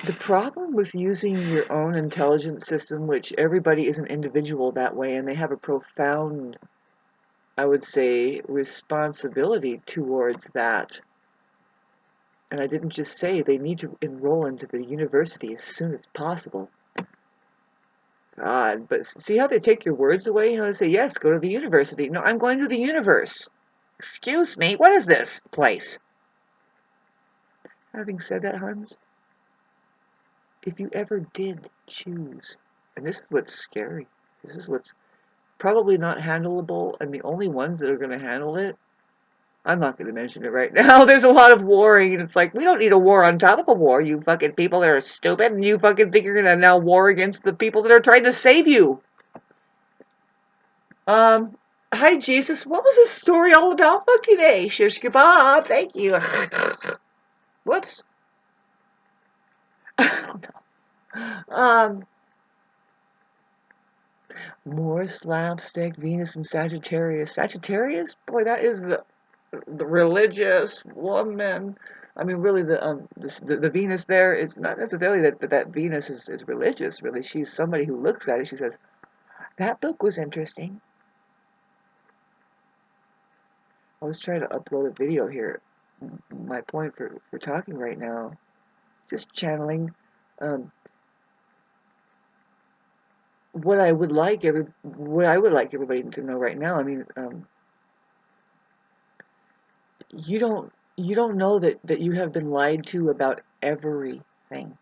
The problem with using your own intelligence system, which everybody is an individual that way, and they have a profound, I would say, responsibility towards that. And I didn't just say they need to enroll into the university as soon as possible. God, but see how they take your words away? You know, they say, yes, go to the university. No, I'm going to the universe. Excuse me, what is this place? Having said that, Hans, if you ever did choose, and this is what's scary, this is what's probably not handleable, and the only ones that are going to handle it, I'm not going to mention it right now. There's a lot of warring, and it's like, we don't need a war on top of a war, you fucking people that are stupid, and you fucking think you're going to now war against the people that are trying to save you. Hi, Jesus. What was this story all about? Fucking A. Shish kebab. Thank you. Whoops. I don't know. More slapstick, Venus and Sagittarius. Sagittarius? Boy, that is the religious woman. I mean, really, the Venus there is not necessarily that Venus is religious. Really, she's somebody who looks at it. She says, that book was interesting. I was trying to upload a video here. My point for talking right now, just channeling what I would like everybody to know right now. I mean, you don't know that you have been lied to about everything,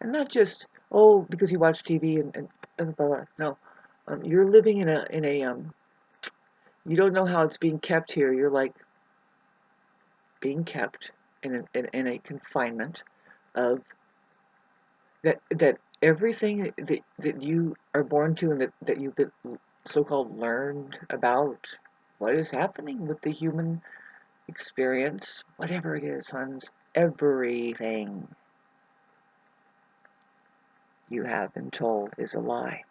and not just because you watch TV and blah, blah, blah. No, you're living in a you don't know how it's being kept here. You're like being kept in a confinement of that everything that you are born to and that you've been so-called learned about what is happening with the human experience, whatever it is, Hans, everything you have been told is a lie.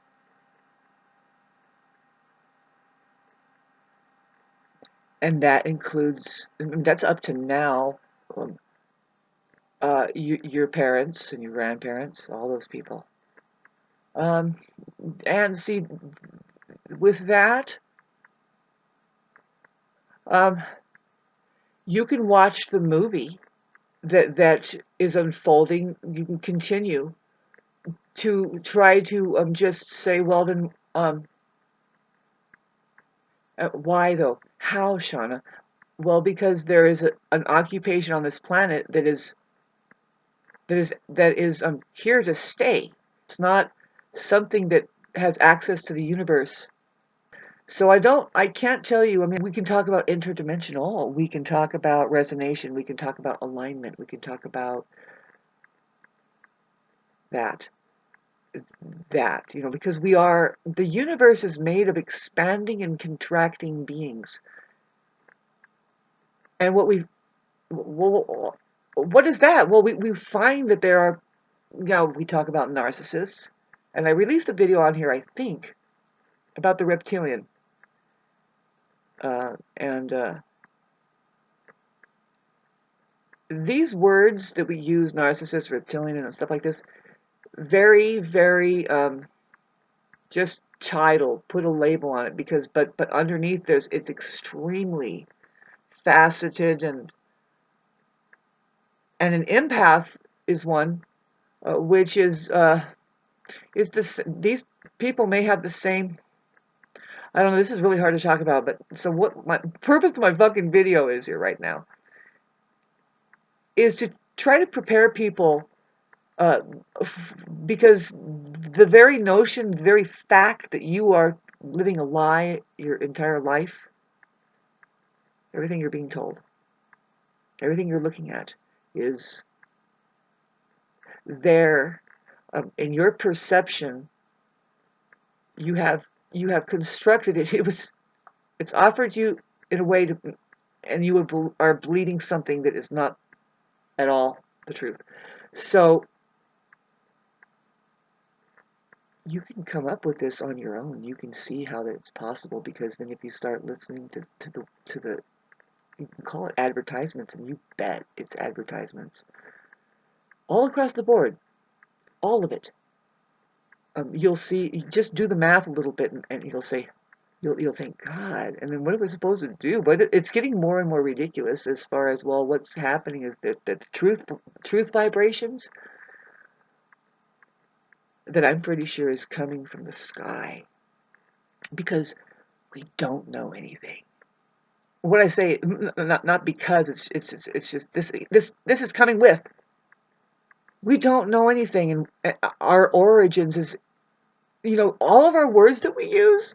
And that includes, that's up to now, your parents and your grandparents, all those people. And see, with that, you can watch the movie that is unfolding. You can continue to try to just say, well, then, why though? How, Shauna? Well, because there is an occupation on this planet that is here to stay. It's not something that has access to the universe. So I can't tell you. I mean, we can talk about interdimensional. We can talk about resonation. We can talk about alignment. We can talk about that, because the universe is made of expanding and contracting beings. And what is that? Well, we find that there are, we talk about narcissists, and I released a video on here, I think, about the reptilian. These words that we use, narcissist, reptilian, and stuff like this, very, very, just title, put a label on it, because, but underneath it's extremely faceted, and an empath is one, which is this, these people may have the same, I don't know, this is really hard to talk about, but so what my purpose of my fucking video is here right now is to try to prepare people, because the very notion, the very fact that you are living a lie your entire life, everything you're being told, everything you're looking at is there, in your perception. You have constructed it. It's offered you in a way to, and you are bleeding something that is not at all the truth. So you can come up with this on your own. You can see how that's possible, because then if you start listening to the you can call it advertisements, and you bet it's advertisements. all across the board, all of it. You'll see, just do the math a little bit, and you'll say, you'll think, God, and then what are we supposed to do? But it's getting more and more ridiculous as far as, well, what's happening is that the truth vibrations that I'm pretty sure is coming from the sky, because we don't know anything. What I say, not because it's just this is coming with. We don't know anything, and our origins is, all of our words that we use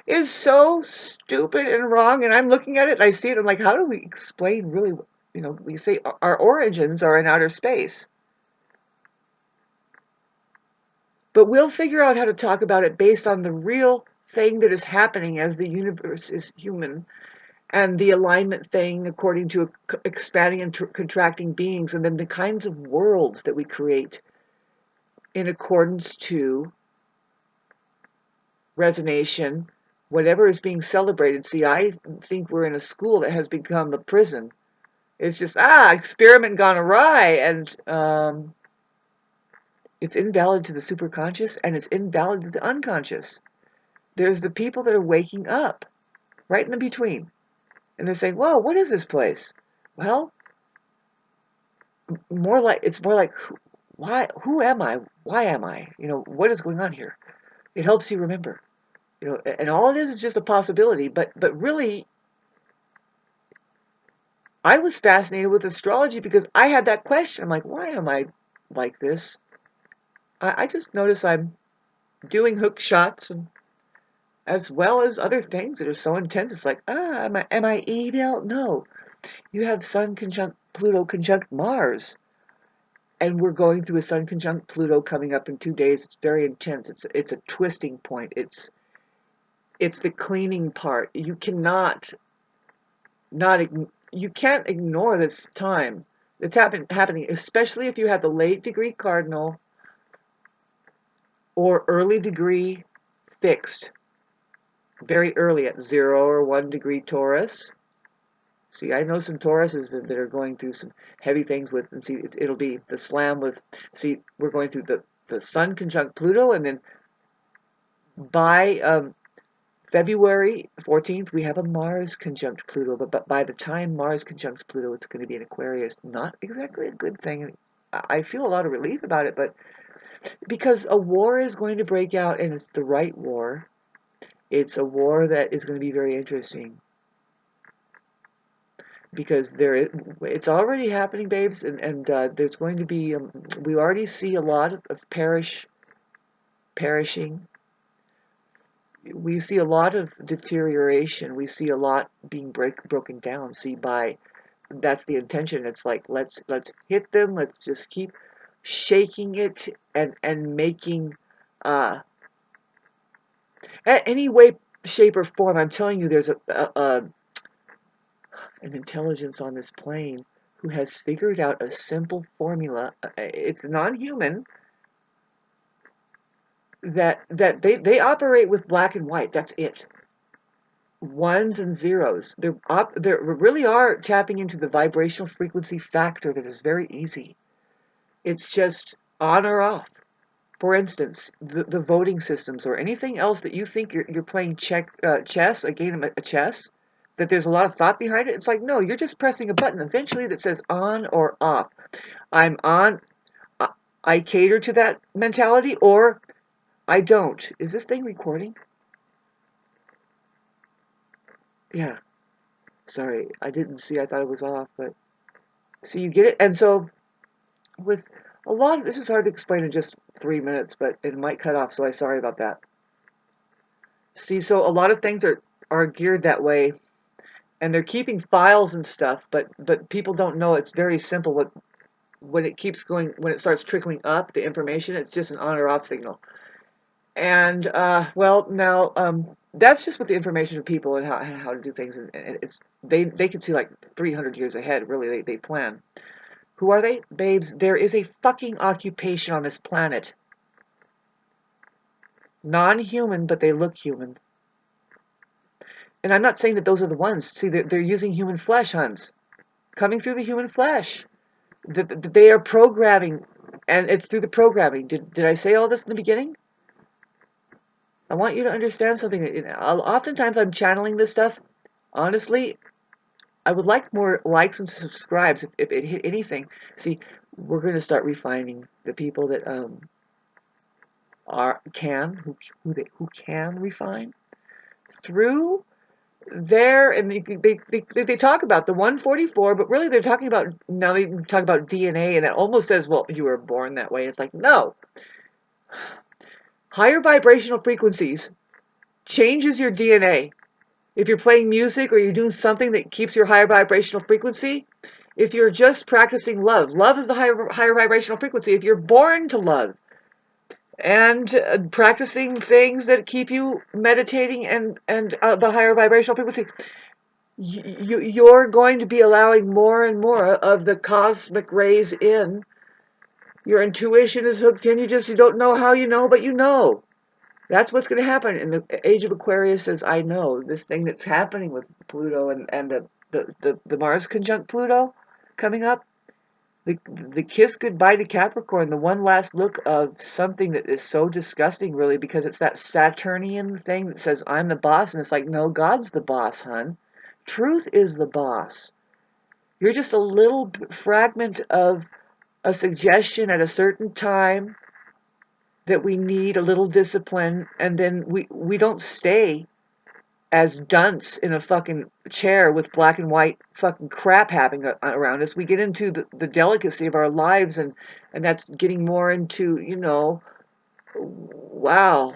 is so stupid and wrong. And I'm looking at it and I see it. I'm like, how do we explain really? We say our origins are in outer space, but we'll figure out how to talk about it based on the real thing that is happening as the universe is human, and the alignment thing according to expanding and contracting beings, and then the kinds of worlds that we create in accordance to resonation, whatever is being celebrated. See, I think we're in a school that has become a prison. It's just, experiment gone awry, and it's invalid to the superconscious, and it's invalid to the unconscious. There's the people that are waking up, right in the between, and they're saying, whoa, what is this place? Well, it's more like, why? Who am I? Why am I? What is going on here? It helps you remember. And all it is just a possibility. But really, I was fascinated with astrology because I had that question. I'm like, why am I like this? I just notice I'm doing hook shots, and as well as other things that are so intense. It's like, am I evil? No, you have Sun conjunct Pluto conjunct Mars. And we're going through a Sun conjunct Pluto coming up in 2 days. It's very intense. It's a twisting point. It's the cleaning part. You can't ignore this time. It's happening, especially if you have the late degree cardinal or early degree fixed, very early at 0 or 1 degree Taurus. See, I know some Tauruses that are going through some heavy things with, and see, it'll be the slam with, see, we're going through the Sun conjunct Pluto, and then by February 14th, we have a Mars conjunct Pluto, but by the time Mars conjuncts Pluto, it's going to be in Aquarius. Not exactly a good thing. I feel a lot of relief about it, but because a war is going to break out, and it's the right war. It's a war that is going to be very interesting. Because it's already happening, babes, and there's going to be, we already see a lot of perishing. We see a lot of deterioration. We see a lot being broken down. See, that's the intention. It's like, let's hit them. Let's just keep shaking it and making any way, shape, or form. I'm telling you, there's an intelligence on this plane who has figured out a simple formula. It's non-human. That they operate with black and white. That's it. Ones and zeros. They really are tapping into the vibrational frequency factor that is very easy. It's just on or off. For instance, the voting systems or anything else that you think you're playing chess, a game of chess, that there's a lot of thought behind it. It's like, no, you're just pressing a button eventually that says on or off. I'm on. I cater to that mentality, or I don't. Is this thing recording? Yeah. Sorry, I didn't see. I thought it was off, but see, you get it. And so, with a lot of this is hard to explain in just 3 minutes, but it might cut off. So I'm sorry about that. See, so a lot of things are geared that way, and they're keeping files and stuff, but people don't know it's very simple. When it keeps going, when it starts trickling up the information, it's just an on or off signal. And well, now that's just with the information of people and how to do things, and it's they can see like 300 years ahead. Really, they plan. Who are they, babes? There is a fucking occupation on this planet. Non-human, but they look human. And I'm not saying that those are the ones. See, they're using human flesh, Huns, coming through the human flesh. that they are programming, and it's through the programming. Did I say all this in the beginning? I want you to understand something. Oftentimes I'm channeling this stuff. Honestly, I would like more likes and subscribes if it hit anything. See, we're going to start refining the people that who can refine through there, and they talk about the 144, but really they're talking about, now they talk about DNA, and it almost says, well, you were born that way. It's like, no. Higher vibrational frequencies changes your DNA. If you're playing music or you're doing something that keeps your higher vibrational frequency, if you're just practicing love, love is the higher vibrational frequency. If you're born to love and practicing things that keep you meditating and the higher vibrational frequency, you're going to be allowing more and more of the cosmic rays in. Your intuition is hooked in. You don't know how you know, but you know. That's what's going to happen in the age of Aquarius. Says, I know this thing that's happening with Pluto and the Mars conjunct Pluto coming up. The kiss goodbye to Capricorn, the one last look of something that is so disgusting, really, because it's that Saturnian thing that says, I'm the boss. And it's like, no, God's the boss, hun. Truth is the boss. You're just a little fragment of a suggestion at a certain time that we need a little discipline, and then we don't stay as dunce in a fucking chair with black and white fucking crap happening around us. We get into the delicacy of our lives, and that's getting more into, wow,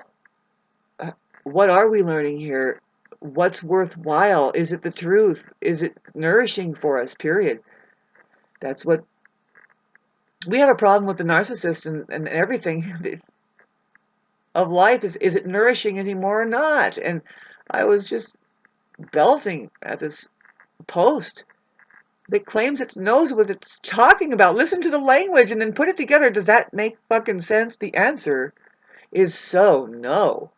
what are we learning here? What's worthwhile? Is it the truth? Is it nourishing for us? Period. That's what we have a problem with, the narcissist and everything of life. Is it nourishing anymore or not? And I was just belting at this post that claims it knows what it's talking about. Listen to the language and then put it together. Does that make fucking sense? The answer is so no.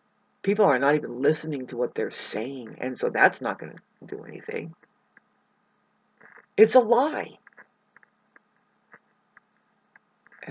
People are not even listening to what they're saying, and so that's not going to do anything. It's a lie.